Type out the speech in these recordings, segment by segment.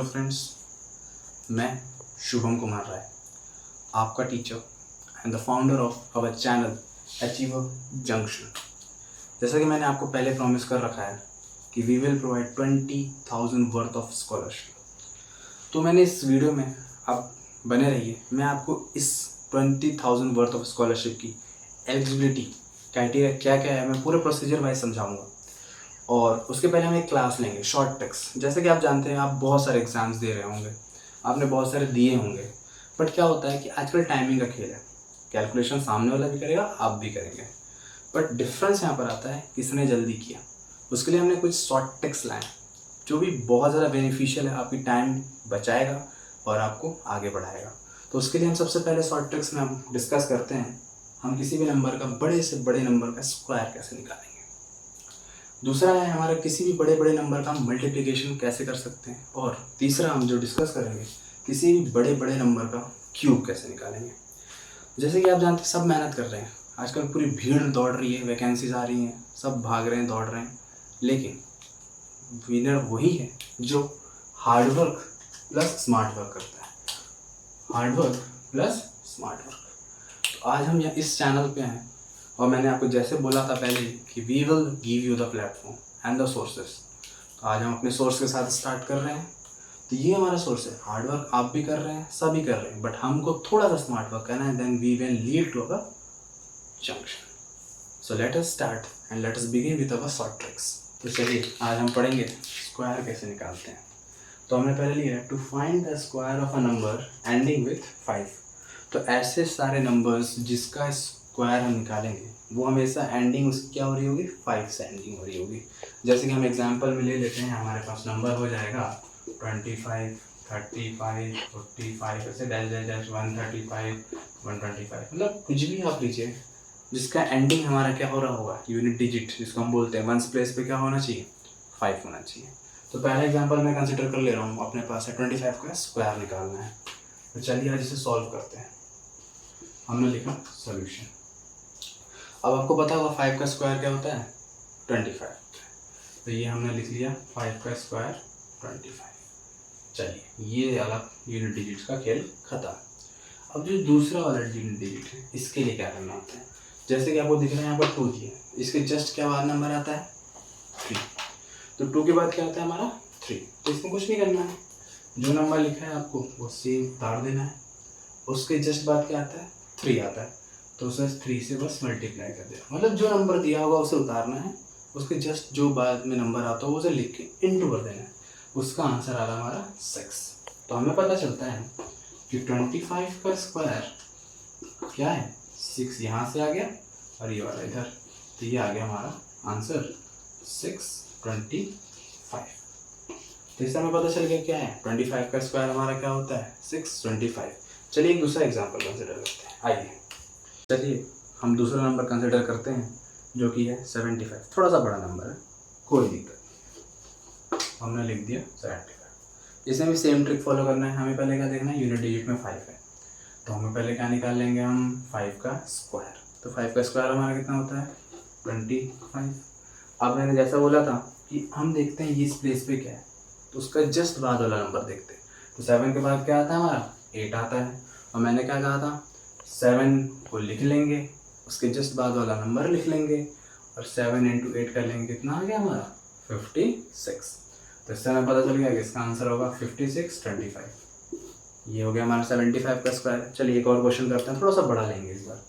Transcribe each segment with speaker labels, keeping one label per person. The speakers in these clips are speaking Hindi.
Speaker 1: फ्रेंड्स, मैं शुभम कुमार राय, आपका teacher and the founder of our channel Achiever Junction. जैसा कि मैंने आपको पहले प्रॉमिस कर रखा है कि we will provide 20,000 worth of scholarship. तो मैंने इस वीडियो में आप बने रहिए, मैं आपको इस 20,000 वर्थ ऑफ स्कॉलरशिप की एलिजिबिलिटी क्राइटेरिया क्या क्या है मैं पूरे प्रोसीजर वाइज समझाऊंगा। और उसके पहले हम एक क्लास लेंगे शॉर्ट ट्रिक्स। जैसे कि आप जानते हैं, आप बहुत सारे एग्जाम्स दे रहे होंगे, आपने बहुत सारे दिए होंगे, बट क्या होता है कि आजकल टाइमिंग का खेल है। कैलकुलेशन सामने वाला भी करेगा, आप भी करेंगे, बट डिफरेंस यहाँ पर आता है किसने जल्दी किया। उसके लिए हमने कुछ शॉर्ट ट्रिक्स लाए जो भी बहुत ज़्यादा बेनिफिशियल है, आपकी टाइम बचाएगा और आपको आगे बढ़ाएगा। तो उसके लिए हम सबसे पहले शॉर्ट ट्रिक्स में हम डिस्कस करते हैं, हम किसी भी नंबर का, बड़े से बड़े नंबर का स्क्वायर कैसे निकालेंगे। दूसरा है हमारा किसी भी बड़े बड़े नंबर का मल्टीप्लिकेशन कैसे कर सकते हैं। और तीसरा हम जो डिस्कस करेंगे, किसी भी बड़े बड़े नंबर का क्यूब कैसे निकालेंगे। जैसे कि आप जानते हैं, सब मेहनत कर रहे हैं, आजकल पूरी भीड़ दौड़ रही है, वैकेंसीज आ रही हैं, सब भाग रहे हैं, दौड़ रहे हैं, लेकिन विनर वही है जो हार्डवर्क प्लस स्मार्ट वर्क करता है। Hard work plus smart work. तो आज हम इस चैनल पे हैं और मैंने आपको जैसे बोला था पहले कि we will give you the platform and the sources. तो आज हम अपने सोर्स के साथ स्टार्ट कर रहे हैं। तो ये हमारा सोर्स है। हार्डवर्क आप भी कर रहे हैं, सभी कर रहे हैं, बट हमको थोड़ा सा स्मार्ट वर्क करना है, then we will lead to our junction. So let us start and let us begin with our short tricks. तो चलिए आज हम पढ़ेंगे स्क्वायर कैसे निकालते हैं। तो हमने पहले लिया है to find the square of a number ending with 5। तो ऐसे सारे नंबर्स जिसका स्क्वायर हम निकालेंगे वो हमेशा एंडिंग उसकी क्या हो रही होगी, 5 से एंडिंग हो रही होगी। जैसे कि हम एग्जांपल में ले लेते हैं, हमारे पास नंबर हो जाएगा 25, 35, 45, ऐसे डैश डैश डैश 135, 125, मतलब कुछ भी आप लीजिए जिसका एंडिंग हमारा क्या हो रहा होगा, यूनिट डिजिट जिसको हम बोलते हैं, वंस प्लेस पे क्या होना चाहिए, 5 होना चाहिए। तो पहला एग्जांपल मैं कंसिडर कर ले रहा हूँ, अपने पास है 25 का स्क्वायर निकालना है। तो चलिए आज इसे सॉल्व करते हैं। हमने लिखा सॉल्यूशन। अब आपको पता होगा 5 का स्क्वायर क्या होता है, 25। तो ये हमने लिख लिया 5 का स्क्वायर 25। चलिए ये अलग यूनिट डिजिट्स का खेल खत्म। अब जो दूसरा वाला यूनिट डिजिट है, इसके लिए क्या करना होता है, जैसे कि आपको दिख रहा है यहाँ पर 2 दिया, इसके जस्ट क्या बाद नंबर आता है 3। तो 2 के बाद क्या आता है हमारा 3। तो इसमें कुछ नहीं करना है, जो नंबर लिखा है आपको वो सेम उतार देना है, उसके जस्ट बाद क्या आता है 3 आता है, तो उसे 3 से बस मल्टीप्लाई कर देना। मतलब जो नंबर दिया होगा उसे उतारना है, उसके जस्ट जो बाद में नंबर आता हो उसे लिख के इनटू कर देना है। उसका आंसर आ रहा हमारा 6। तो हमें पता चलता है कि 25 का स्क्वायर क्या है, 6 यहाँ से आ गया और ये वाला इधर, तो ये आ गया हमारा आंसर 625। तो इससे हमें पता चल गया क्या है, 25 का स्क्वायर हमारा क्या होता है 625। चलिए एक दूसरा एग्जांपल कंसिडर करते हैं। आइए चलिए हम दूसरा नंबर कंसिडर करते हैं जो कि है 75। थोड़ा सा बड़ा नंबर है, कोई दिक्कत नहीं, हमने लिख दिया 75। इसमें भी सेम ट्रिक फॉलो करना है। हमें पहले क्या देखना है, यूनिट डिजिट में 5 है, तो हमें पहले क्या निकाल लेंगे हम 5 का स्क्वायर। तो 5 का स्क्वायर हमारा कितना होता है 25। अब मैंने जैसा बोला था कि हम देखते हैं इस प्लेस पे क्या है, तो उसका जस्ट बाद वाला नंबर देखते हैं। तो 7 के बाद क्या आता है हमारा 8 आता है, और मैंने क्या कहा था 7 को लिख लेंगे, उसके जस्ट बाद वाला नंबर लिख लेंगे और 7 × 8 कर लेंगे, कितना आ गया हमारा 56। तो इससे हमें पता चल गया कि इसका आंसर होगा 5625। ये हो गया हमारा 75 का स्क्वायर। चलिए एक और क्वेश्चन करते हैं, थोड़ा सा बड़ा लेंगे इस बार,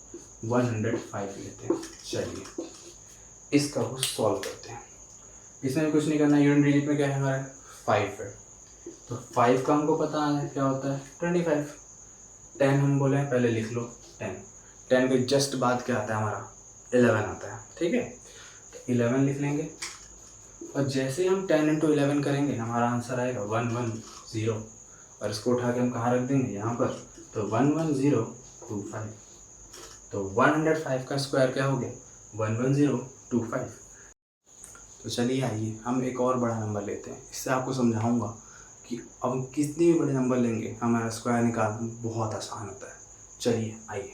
Speaker 1: 105 लेते हैं। चलिए इसका वो सॉल्व करते हैं। इसमें कुछ नहीं करना, यूनिट डिजिट में क्या है हमारा 5 है, तो 5 का हमको पता है क्या होता है 25। 10 हम बोले पहले लिख लो 10 के जस्ट बाद क्या आता है हमारा 11 आता है, ठीक है। तो 11 लिख लेंगे और जैसे हम 10 × 11 करेंगे हमारा आंसर आएगा 110, और इसको उठा के हम कहाँ रख देंगे यहाँ पर, तो 11025। तो 105 का स्क्वायर क्या हो गया 11025। तो चलिए आइए हम एक और बड़ा नंबर लेते हैं। इससे आपको समझाऊंगा कि अब हम कितने भी बड़े नंबर लेंगे हमारा स्क्वायर निकालना बहुत आसान होता है। चलिए आइए,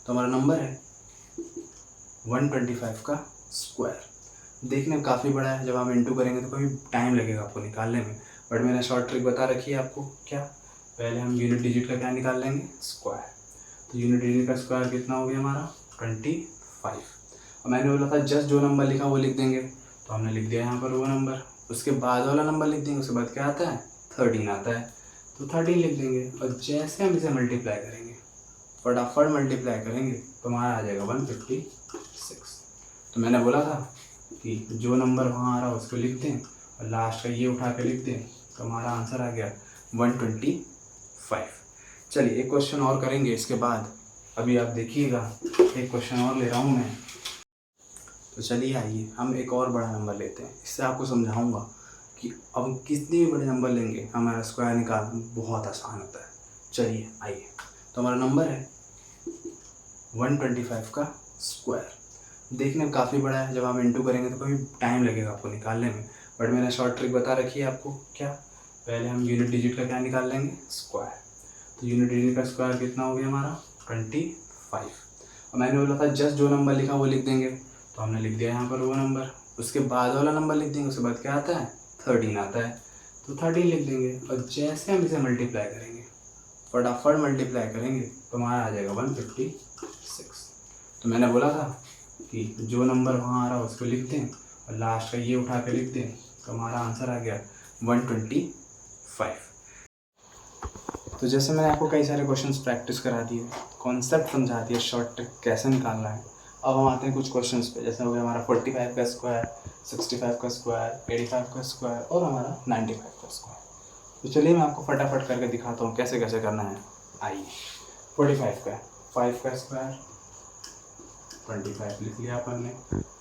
Speaker 1: तो हमारा नंबर है 125 का स्क्वायर। देखने में काफ़ी बड़ा है, जब हम इंटू करेंगे तो काफ़ी टाइम लगेगा आपको निकालने में, बट मैंने शॉर्ट ट्रिक बता रखी है आपको। क्या? पहले हम यूनिट डिजिट का क्या निकाल लेंगे? स्क्वायर। तो यूनिट डिजिट का स्क्वायर कितना हो गया हमारा? 25। और मैंने बोला था जस्ट जो नंबर लिखा वो लिख देंगे, तो हमने लिख दिया यहाँ पर वो नंबर। उसके बाद वाला नंबर लिख देंगे, उसके बाद क्या आता है? 13 आता है, तो 13 लिख देंगे। और जैसे हम इसे मल्टीप्लाई करेंगे, फटाफट मल्टीप्लाई करेंगे, तो हमारा आ जाएगा 156। तो मैंने बोला था कि जो नंबर वहाँ आ रहा है उसको लिख दें और लास्ट का ये उठा के लिख दें, तो हमारा आंसर आ गया 125। चलिए एक क्वेश्चन और करेंगे इसके बाद। अभी आप देखिएगा, एक क्वेश्चन और ले रहा हूँ मैं। तो चलिए आइए हम एक और बड़ा नंबर लेते हैं। इससे आपको समझाऊंगा कि अब कितने भी बड़े नंबर लेंगे हमारा स्क्वायर निकालना बहुत आसान होता है। चलिए आइए, तो हमारा नंबर है 125 का स्क्वायर। देखने में काफ़ी बड़ा है, जब हम इंटू करेंगे तो काफ़ी टाइम लगेगा आपको निकालने में, बट मैंने शॉर्ट ट्रिक बता रखी है आपको। क्या? पहले हम यूनिट डिजिट का क्या निकाल लेंगे? स्क्वायर। तो यूनिट डिजिट का स्क्वायर कितना हो गया हमारा? 25। और मैंने बोला था जस्ट जो नंबर लिखा वो लिख देंगे, तो हमने लिख दिया यहाँ पर वो नंबर। उसके बाद वाला नंबर लिख देंगे, उसके बाद क्या आता है? 13 आता है, तो 13 लिख देंगे। और जैसे हम इसे मल्टीप्लाई करेंगे, फटाफट मल्टीप्लाई करेंगे, तो हमारा आ जाएगा 156। तो मैंने बोला था कि जो नंबर वहाँ आ रहा है उसको लिख दें और लास्ट का ये उठा के लिख दें, तो हमारा आंसर आ गया 125। तो जैसे मैंने आपको कई सारे क्वेश्चंस प्रैक्टिस करा दिए, कॉन्सेप्ट समझा दिया, शॉर्ट ट्रिक कैसे निकालना है। अब हम आते हैं कुछ क्वेश्चंस पे। जैसे हो गया हमारा 45 का स्क्वायर, 65 का स्क्वायर, 85 का स्क्वायर और हमारा 95 का स्क्वायर। तो चलिए मैं आपको फटाफट करके दिखाता हूँ कैसे कैसे करना है। आइए, 45 का 5 का स्क्वायर, 25 लिख लिया अपन ने,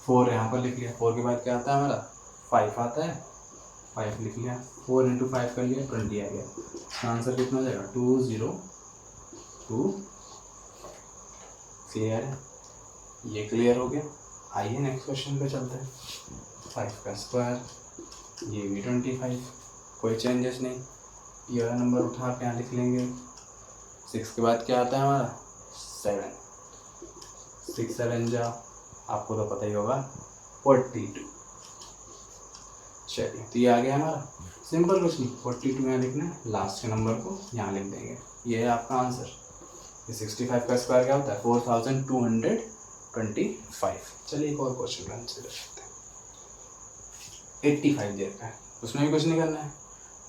Speaker 1: 4 यहाँ पर लिख लिया। 4 के बाद क्या आता है हमारा? 5 आता है, 5 लिख लिया। 4 इंटू 5 कर लिया, 20 आ गया। आंसर कितना हो जाएगा? 202। क्लियर है? ये क्लियर हो गया। आइए नेक्स्ट क्वेश्चन पे चलते हैं। 5 का स्क्वायर, ये भी 25, कोई चेंजेस नहीं। ये वाला नंबर उठा के यहाँ लिख लेंगे। 6 के बाद क्या आता है हमारा? 7। 6 7 जा, आपको तो पता ही होगा, 42। चलिए, तो ये आ गया हमारा। सिंपल कुछ नहीं, 42 यहाँ लिखना है, लास्ट के नंबर को यहाँ लिख देंगे। ये है आपका आंसर। ये 65 का स्क्वायर क्या होता है? 4225। चलिए एक और क्वेश्चन कंसिडर करते हैं। 85 दे रखा है, उसमें भी कुछ नहीं करना है।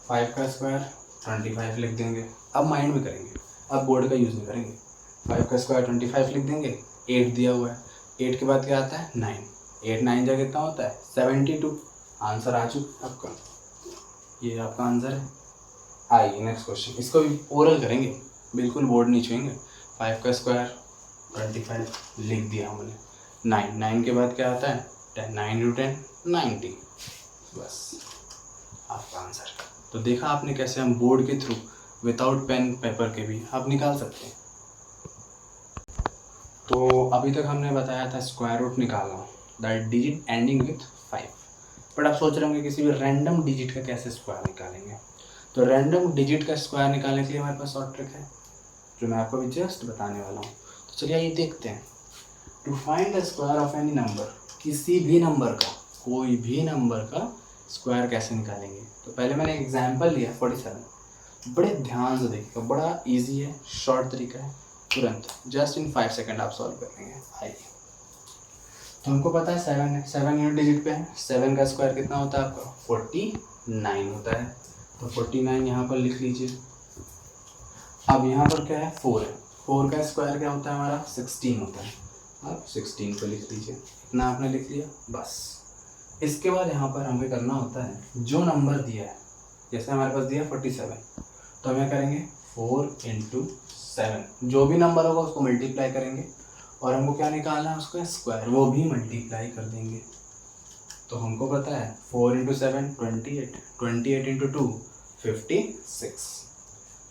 Speaker 1: 5 का स्क्वायर 25 लिख देंगे। अब माइंड में करेंगे, अब बोर्ड का यूज़ नहीं करेंगे। 5 का स्क्वायर 25 लिख देंगे। 8 दिया हुआ है, 8 के बाद क्या आता है? 9। 8 9 जा कितना होता है? 72। आंसर आ चुका आपका, ये आपका आंसर है। आइए नेक्स्ट क्वेश्चन, इसको भी ओरल करेंगे, बिल्कुल बोर्ड नहीं छुएंगे। 5 का स्क्वायर 25 लिख दिया हमने। 9 9 के बाद क्या आता है? 10। 9 इंटू 10 90। बस आपका आंसर। तो देखा आपने कैसे हम बोर्ड के थ्रू विदाउट पेन पेपर के भी आप निकाल सकते हैं। तो अभी तक हमने बताया था स्क्वायर रूट निकालना, that digit ending with 5। But आप सोच रहे होंगे किसी भी रैंडम डिजिट का कैसे स्क्वायर निकालेंगे। तो रैंडम डिजिट का स्क्वायर निकालने के लिए हमारे पास शॉर्ट ट्रिक है, जो मैं आपको अभी जस्ट बताने वाला हूँ। तो चलिए ये देखते हैं। To find the square of any number, किसी भी नंबर का, कोई भी नंबर का स्क्वायर कैसे निकालेंगे। तो पहले मैंने एग्जाम्पल लिया 47। बड़े ध्यान से देखिएगा, बड़ा ईजी है, शॉर्ट तरीका है, तुरंत जस्ट इन 5 सेकेंड आप सॉल्व कर लेंगे। आइए, तो हमको पता है 7 है, 7 यूनिट डिजिट पे है। 7 का स्क्वायर कितना होता है आपका? 49 होता है। तो 49 यहाँ पर लिख लीजिए। अब यहाँ पर क्या है? 4 है। 4 का स्क्वायर क्या होता है हमारा? 16 होता है। अब 16 को लिख लीजिए। इतना आपने लिख लिया, बस। इसके बाद यहाँ पर हमें करना होता है, जो नंबर दिया है, जैसे हमारे पास दिया 47, तो हमें करेंगे 4 इंटू 7, जो भी नंबर होगा उसको मल्टीप्लाई करेंगे और हमको क्या निकालना है? उसका स्क्वायर, वो भी मल्टीप्लाई कर देंगे। तो हमको पता है 4 इंटू 7 28, 28 इंटू 2 56।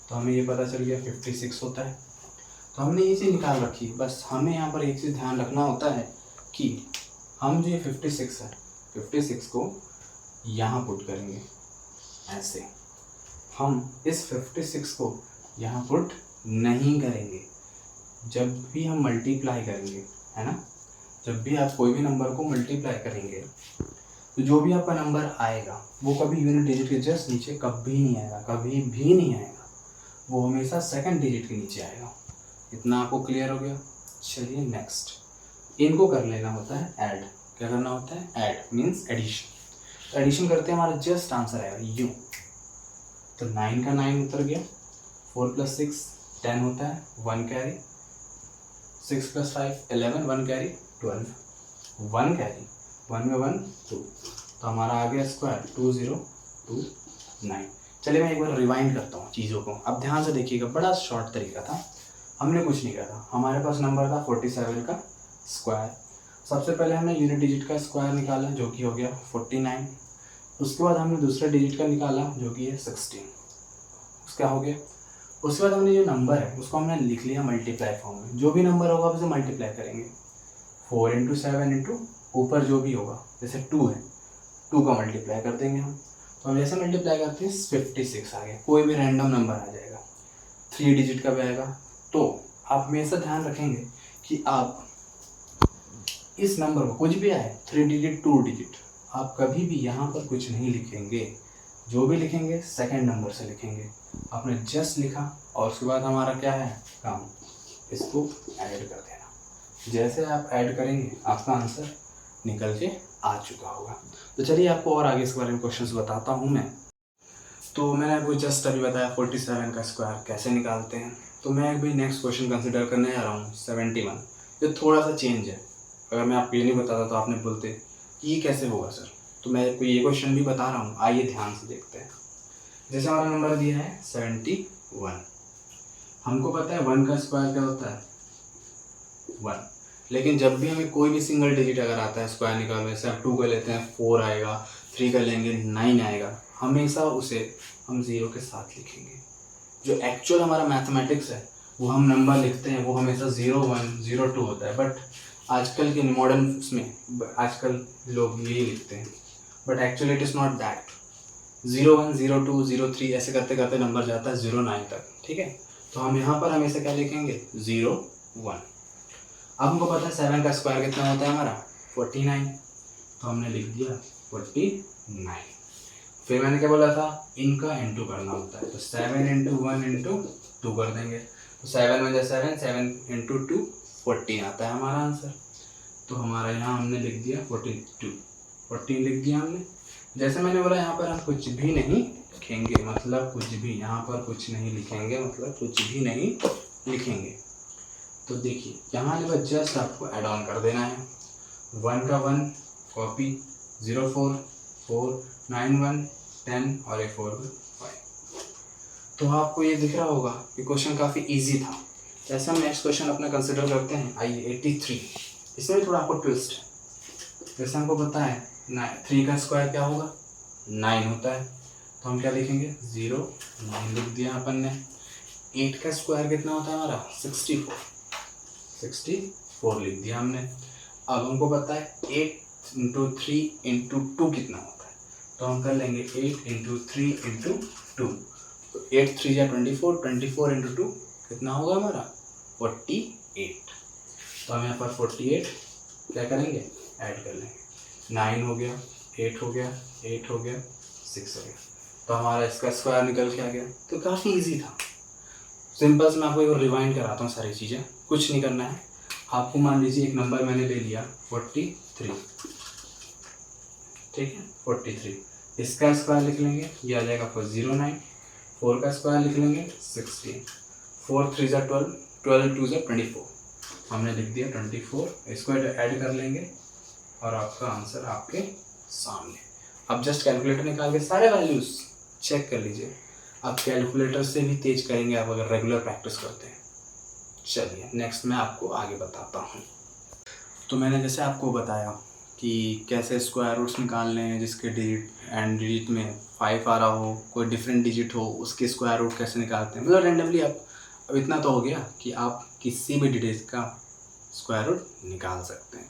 Speaker 1: तो हमें ये पता चल गया 56 होता है। तो हमने ये चीज़ निकाल रखी है। बस हमें यहाँ पर एक चीज़ ध्यान रखना होता है कि हम जो ये 56 है, 56 को यहाँ पुट करेंगे ऐसे। हम इस 56 को यहाँ पुट नहीं करेंगे। जब भी हम मल्टीप्लाई करेंगे, है ना, जब भी आप कोई भी नंबर को मल्टीप्लाई करेंगे, तो जो भी आपका नंबर आएगा वो कभी यूनिट डिजिट के जस्ट नीचे कभी नहीं आएगा, कभी भी नहीं आएगा, वो हमेशा सेकंड डिजिट के नीचे आएगा। इतना आपको क्लियर हो गया। चलिए नेक्स्ट, इनको कर लेना होता है ऐड। क्या करना होता है? Add means addition. तो एडिशन करते हैं, हमारा जस्ट आंसर आएगा यू। तो 9 का 9 उतर गया, 4 + 6 10 होता है, 1 कैरी, 6 + 5 11, 1 कैरी 12, 1 कैरी, 1 में 1 2, तो हमारा आ गया स्क्वायर 2029। चलिए मैं एक बार रिवाइंड करता हूँ चीज़ों को, अब ध्यान से देखिएगा, बड़ा शॉर्ट तरीका था, हमने कुछ नहीं करा। हमारे पास नंबर था 47 का स्क्वायर। सबसे पहले हमने यूनिट डिजिट का स्क्वायर निकाला जो कि हो गया 49। उसके बाद हमने दूसरे डिजिट का निकाला जो कि है 16। उसका हो गया। उसके बाद हमने जो नंबर है उसको हमने लिख लिया मल्टीप्लाई फॉर्म में। जो भी नंबर होगा उसे मल्टीप्लाई करेंगे, 4 × 7 × ऊपर जो भी होगा, जैसे 2 है, 2 का मल्टीप्लाई कर देंगे हम। तो हम जैसे मल्टीप्लाई करते हैं 56 आ गया। कोई भी रैंडम नंबर आ जाएगा, 3 डिजिट का भी आएगा। तो आप हमेशा ध्यान रखेंगे कि आप इस नंबर को कुछ भी आए, 3 डिजिट 2 डिजिट, आप कभी भी यहाँ पर कुछ नहीं लिखेंगे। जो भी लिखेंगे सेकंड नंबर से लिखेंगे। आपने जस्ट लिखा और उसके बाद हमारा क्या है काम, इसको ऐड कर देना। जैसे आप ऐड करेंगे आपका आंसर निकल के आ चुका होगा। तो चलिए आपको और आगे इसके बारे में क्वेश्चंस बताता हूँ मैं। तो मैंने आपको जस्ट अभी बताया 47 का स्क्वायर कैसे निकालते हैं। तो मैं अभी नेक्स्ट क्वेश्चन कंसिडर करने जा रहा हूँ 71। ये थोड़ा सा चेंज है। अगर मैं आपको ये नहीं बताता तो आपने बोलते कि ये कैसे होगा सर। तो मैं आपको ये क्वेश्चन भी बता रहा हूँ, आइए ध्यान से देखते हैं। जैसे हमारा नंबर दिया है 71, हमको पता है 1 का स्क्वायर क्या होता है 1। लेकिन जब भी हमें कोई भी सिंगल डिजिट अगर आता है स्क्वायर निकालने, जैसे आप 2 का लेते हैं 4 आएगा, 3 का लेंगे 9 आएगा, हमेशा उसे हम 0 के साथ लिखेंगे। जो एक्चुअल हमारा मैथमेटिक्स है वो हम नंबर लिखते हैं वो हमेशा 0 1 0 2 होता है। बट आजकल के मॉडर्न में आजकल लोग यही लिखते हैं, but actually it is not that. 0 1 0 2 0 3 ऐसे करते करते नंबर जाता है 0 9 तक, ठीक है। तो हम यहाँ पर हमेशा क्या लिखेंगे 0 1। अब हमको पता है 7 का स्क्वायर कितना होता है हमारा 49, तो हमने लिख दिया 49। फिर मैंने क्या बोला था, इनका इंटू करना होता है, तो 7 × 1 × 2 कर देंगे। तो 7 × 7 7 × 2 14 आता है हमारा आंसर। तो हमारा यहाँ हमने लिख दिया 14 लिख दिया हमने। जैसे मैंने बोला यहाँ पर हम कुछ भी नहीं लिखेंगे, मतलब कुछ भी, यहाँ पर कुछ नहीं लिखेंगे मतलब कुछ भी नहीं लिखेंगे। तो देखिए यहाँ पर जस्ट आपको ऐड ऑन कर देना है। 1 का 1 कॉपी, 0 4 4 9 1 10 और 1 4 5। तो आपको ये दिख रहा होगा कि क्वेश्चन काफ़ी इजी था। जैसे हम नेक्स्ट क्वेश्चन अपना कंसिडर करते हैं, आइए 83। इसमें थोड़ा आपको ट्विस्ट है। जैसे हमको पता है 3 का स्क्वायर क्या होगा 9 होता है, तो हम क्या लिखेंगे 0 9 लिख दिया अपन ने। 8 का स्क्वायर कितना होता है हमारा 64 लिख दिया हमने। अब हमको पता है 8 × 3 × 2 कितना होता है, तो हम कर लेंगे 8 × 3 × 2। तो 8 3 या 24, 24 × 2 कितना होगा हमारा 48। तो हम यहाँ पर 48 क्या करेंगे ऐड कर लेंगे। 9 हो गया, 8 हो गया, 8 हो गया, 6 हो गया, तो हमारा इसका स्क्वायर निकल के आ गया। तो काफ़ी इजी था, सिंपल से मैं आपको एक बार रिवाइंड कराता हूँ सारी चीज़ें। कुछ नहीं करना है आपको। मान लीजिए एक नंबर मैंने ले लिया 43, ठीक है 43, इसका स्क्वायर लिख लेंगे, ये आ जाएगा आपको 09। 4 का स्क्वायर लिख लेंगे 16, 4 3 = 12, 12 2 = 24, हमने लिख दिया 24। इसको ऐड कर लेंगे और आपका आंसर आपके सामने। अब जस्ट कैलकुलेटर निकाल के सारे वैल्यूज़ चेक कर लीजिए। आप कैलकुलेटर से भी तेज करेंगे आप अगर रेगुलर प्रैक्टिस करते हैं। चलिए नेक्स्ट मैं आपको आगे बताता हूँ। तो मैंने जैसे आपको बताया कि कैसे स्क्वायर रूट्स निकालने हैं जिसके डिजिट में 5 आ रहा हो, कोई डिफरेंट डिजिट हो उसके स्क्वायर रूट कैसे निकालते हैं, मतलब रेंडमली आप। अब इतना तो हो गया कि आप किसी भी डिजिट का स्क्वायर रूट निकाल सकते हैं।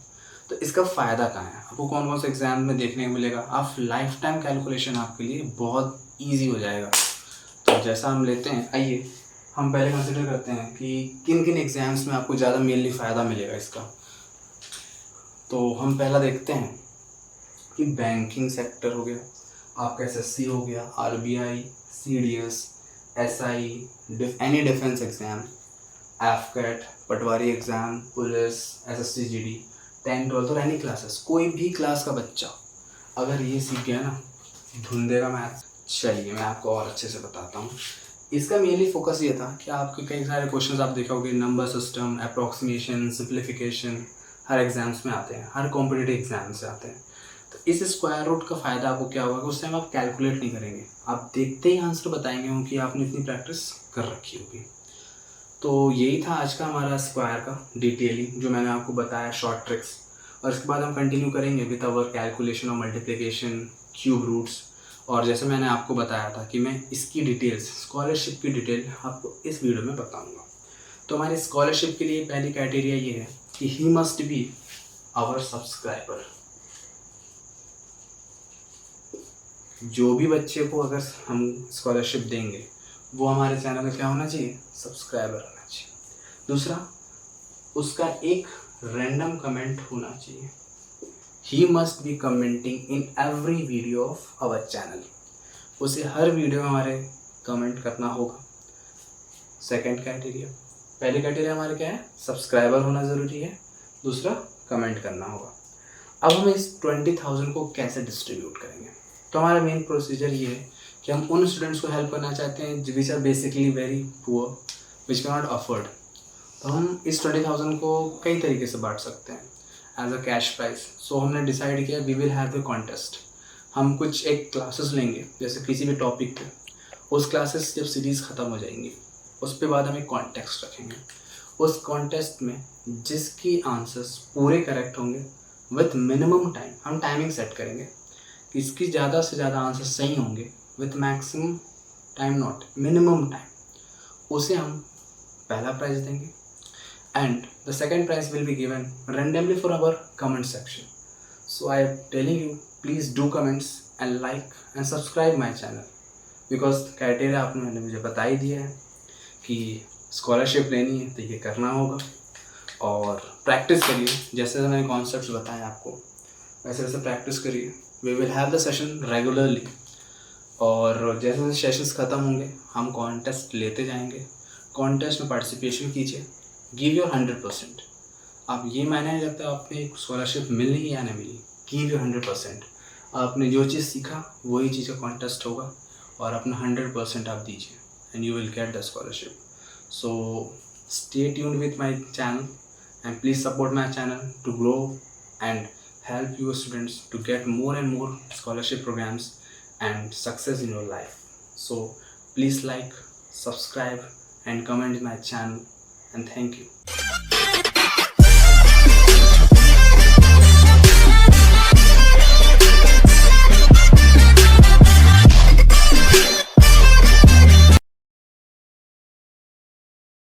Speaker 1: तो इसका फ़ायदा कहाँ है, आपको कौन कौन से एग्जाम में देखने को मिलेगा, आप लाइफ टाइम कैलकुलेशन आपके लिए बहुत ईजी हो जाएगा। तो जैसा हम लेते हैं, आइए हम पहले कंसिडर करते हैं कि किन किन एग्ज़ाम्स में आपको ज़्यादा मेनली फ़ायदा मिलेगा इसका। तो हम पहला देखते हैं कि बैंकिंग सेक्टर हो गया, आपका एसएससी हो गया, RBI, CDS, SI, any defence exam, AFCAT, Patwari exam, police, SSC GD, 10 12 और एनी क्लासेस, कोई भी क्लास का बच्चा अगर ये सीख गया ना, ढूंढ देगा मैथ्स। चलिए मैं आपको और अच्छे से बताता हूँ। इसका मेनली फोकस ये था कि आपके कई सारे क्वेश्चंस आप देखा होगे, नंबर सिस्टम, अप्रॉक्सीमेशन, सिंप्लीफिकेशन, हर एग्जाम्स में आते हैं, हर कॉम्पिटिटिव एग्जाम से आते हैं। तो इस स्क्वायर रूट का फ़ायदा आपको क्या होगा कि उस टाइम आप कैलकुलेट नहीं करेंगे, आप देखते ही आंसर बताएंगे क्योंकि आपने इतनी प्रैक्टिस कर रखी होगी। तो यही था आज का हमारा स्क्वायर का डिटेलिंग जो मैंने आपको बताया, शॉर्ट ट्रिक्स। और इसके बाद हम कंटिन्यू करेंगे विद अवर कैलकुलेशन और मल्टीप्लिकेशन, क्यूब रूट्स। और जैसे मैंने आपको बताया था कि मैं इसकी डिटेल्स, स्कॉलरशिप की डिटेल आपको इस वीडियो में बताऊंगा। तो हमारी स्कॉलरशिप के लिए पहली क्राइटेरिया ये है कि he must be our subscriber. जो भी बच्चे को अगर हम स्कॉलरशिप देंगे वो हमारे चैनल में क्या होना चाहिए, सब्सक्राइबर होना चाहिए। दूसरा, उसका एक रैंडम कमेंट होना चाहिए। He must be commenting in every video of our channel. उसे हर वीडियो में हमारे कमेंट करना होगा। सेकंड क्राइटेरिया, पहले क्राइटेरिया हमारे क्या है, सब्सक्राइबर होना ज़रूरी है, दूसरा कमेंट करना होगा। अब हम इस 20,000 को कैसे डिस्ट्रीब्यूट करेंगे। तो हमारा मेन प्रोसीजर ये है कि हम उन स्टूडेंट्स को हेल्प करना चाहते हैं which are basically very poor, which can not afford. तो हम इस 20,000 को कई तरीके से बांट सकते हैं as a cash prize. So हमने डिसाइड किया we will have a contest. हम कुछ एक क्लासेस लेंगे जैसे किसी भी टॉपिक पे, उस क्लासेस जब सीरीज़ ख़त्म हो जाएंगी उस पे बाद हम एक कॉन्टेस्ट रखेंगे। उस कॉन्टेस्ट में जिसकी आंसर्स पूरे करेक्ट होंगे विथ मिनिमम टाइम, हम टाइमिंग सेट करेंगे, इसकी ज़्यादा से ज़्यादा आंसर सही होंगे with maximum time, not minimum time, उसे हम पहला प्राइज़ देंगे। And the second price will be given randomly for our comment section. So I am telling you, please do comments and like and subscribe my channel because criteria आपने मुझे बता ही दिया है कि स्कॉलरशिप लेनी है तो ये करना होगा। और प्रैक्टिस करिए, जैसे मैंने कॉन्सेप्ट्स बताए आपको वैसे वैसे प्रैक्टिस करिए। We will have the session regularly और जैसे जैसे सेशंस ख़त्म होंगे हम कॉन्टेस्ट लेते जाएंगे। कॉन्टेस्ट में पार्टिसिपेशन कीजिए, गिव योर 100%। आप ये मायने नहीं रखता आपने स्कॉलरशिप मिलनी या नहीं मिली, गिव योर 100%। आपने जो चीज़ सीखा वही चीज़ का कॉन्टेस्ट होगा और अपना 100% आप दीजिए and you will get the scholarship. So stay tuned with my channel and please support my channel to grow and help you students to get more and more scholarship programs and success in your life. So please like, subscribe and comment my channel and thank you.